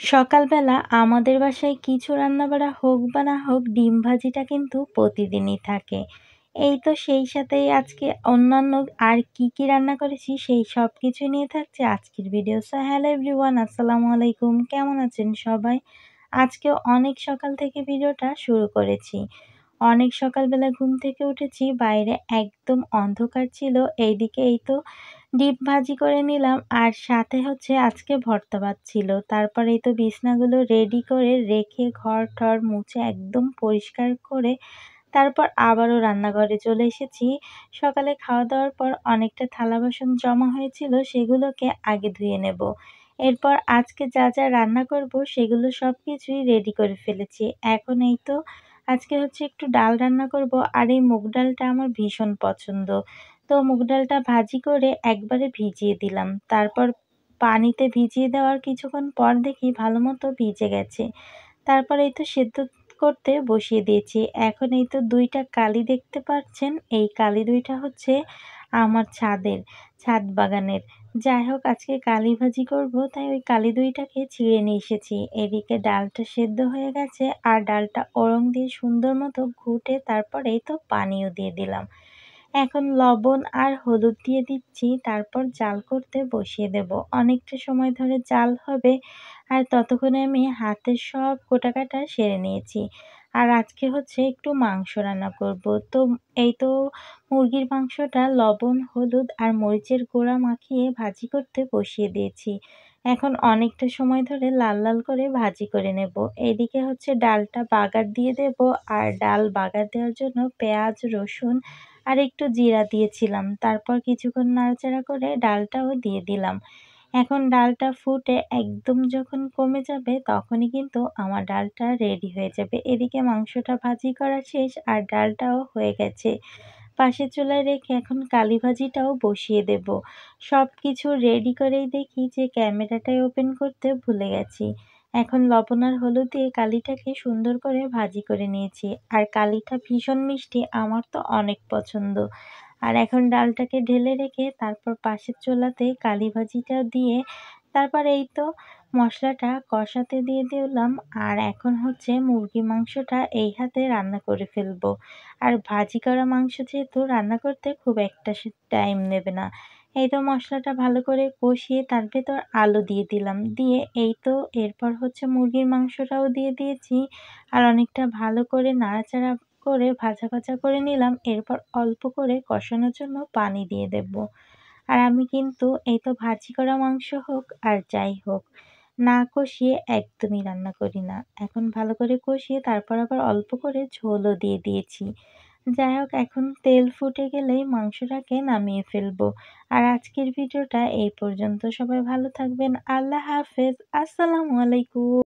সকালবেলা আমাদের বাসায় কিছু রান্নাবাড়া হোক বা না হোক ডিম ভাজিটা কিন্তু প্রতিদিনই থাকে। এই তো সেই সাথেই আজকে অন্যান্য আর কি রান্না করেছি সেই সব কিছু নিয়ে থাকছে আজকের ভিডিও। সো হ্যালো এভরিওয়ান, আসসালামু আলাইকুম। কেমন আছেন সবাই? আজকে অনেক সকাল থেকে ভিডিওটা শুরু করেছি। অনেক সকালবেলা ঘুম থেকে উঠেছি, বাইরে একদম অন্ধকার ছিল। এইদিকে এই তো ডিম ভাজি করে নিলাম আর সাথে হচ্ছে আজকে ভর্তা ভাত ছিল। তারপর এই তো বিছনাগুলো রেডি করে রেখে ঘর-টর মুছে একদম পরিষ্কার করে তারপর আবারও রান্নাঘরে চলে এসেছি। সকালে খাওয়া-দাওয়ার পর অনেকটা থালা-বাসন জমা হয়েছিল, সেগুলোকে আগে ধুয়ে নেব। এরপর আজকে যা রান্না করব সেগুলো সবকিছুই রেডি করে ফেলেছি। এখন এই তো আজকে হচ্ছে একটু ডাল রান্না করব আর এই মুগ ডালটা আমার ভীষণ পছন্দ। তো মুগ ডালটা ভাজি করে একবারে ভিজিয়ে দিলাম। তারপর পানিতে ভিজিয়ে দেওয়ার কিছুক্ষণ পর দেখি ভালোমতো ভিজে গেছে। তারপর এই তো সেদ্ধ করতে বসিয়ে দিয়েছি। এখন এই তো ২ টা কালি দেখতে পাচ্ছেন, এই কালি ২ টা হচ্ছে আমার ছাদ বাগানের। যাই হোক আজকে কালি ভাজি করব, তাই ওই কালি ২ টাকে ছিঁড়ে নিয়ে এসেছি। এদিকে ডালটা সেদ্ধ হয়ে গেছে আর ডালটা ওড়ং দিয়ে সুন্দর মতো ঘুটে তারপর এই তো পানিও দিয়ে দিলাম। এখন লবণ আর হলুদ দিয়ে দিচ্ছি, তারপর জাল করতে বসিয়ে দেব। অনেকটা সময় ধরে জাল হবে আর ততক্ষণে আমি হাতের সব কোটাকাটা সেরে নিয়েছি। আর আজকে হচ্ছে একটু মাংস রান্না করব। তো এই তো মুরগির মাংসটা লবণ, হলুদ আর মরিচের গুঁড়া মাখিয়ে ভাজি করতে বসিয়ে দিয়েছি। এখন অনেকটা সময় ধরে লাল করে ভাজি করে নেব। এদিকে হচ্ছে ডালটা বাগার দিয়ে দেব আর ডাল বাগার দেওয়ার জন্য পেঁয়াজ, রসুন আর একটু জিরা দিয়েছিলাম। তারপর কিছুক্ষণ নাড়াচাড়া করে ডালটাও দিয়ে দিলাম। এখন ডালটা ফুটে একদম যখন কমে যাবে তখনই কিন্তু আমার ডালটা রেডি হয়ে যাবে। এদিকে মাংসটা ভাজি করা শেষ আর ডালটাও হয়ে গেছে। পাশের চুলায় রেখে এখন কালি ভাজিটাও বসিয়ে দেব। সবকিছু রেডি করেই দেখি যে ক্যামেরাটাই ওপেন করতে ভুলে গেছি। এখন লবণ আর হলুদ দিয়ে কালিটাকে সুন্দর করে ভাজি করে নিয়েছি। আর কালিটা ভীষণ মিষ্টি, আমার তো অনেক পছন্দ। আর এখন ডালটাকে ঢেলে রেখে তারপর পাশের চুলাতে কালি ভাজিটা দিয়ে তারপর এই তো মশলাটা কষাতে দিয়ে দিলাম। আর এখন হচ্ছে মুরগি মাংসটা এই হাতে রান্না করে ফেলবো। আর ভাজি করা মাংস যেহেতু রান্না করতে খুব একটা টাইম নেবে না। এই তো মশলাটা ভালো করে কষিয়ে তার ভেতর আলু দিয়ে দিলাম। দিয়ে এই তো এরপর হচ্ছে মুরগির মাংসটাও দিয়ে দিয়েছি। আর অনেকটা ভালো করে নাড়াচাড়া করে ভাজা করে নিলাম। এরপর অল্প করে কষানোর জন্য পানি দিয়ে দেব। আর আমি কিন্তু এই তো ভাজি করা মাংস হোক আর যাই হোক, না কষিয়ে একদমই রান্না করি না। এখন ভালো করে কষিয়ে তারপর আবার অল্প করে ঝোলও দিয়ে দিয়েছি। যাই হোক এখন তেল ফুটে গেলেই মাংসটাকে নামিয়ে ফেলবো। আর আজকের ভিডিওটা এই পর্যন্ত। সবাই ভালো থাকবেন। আল্লাহ হাফেজ। আসসালামু আলাইকুম।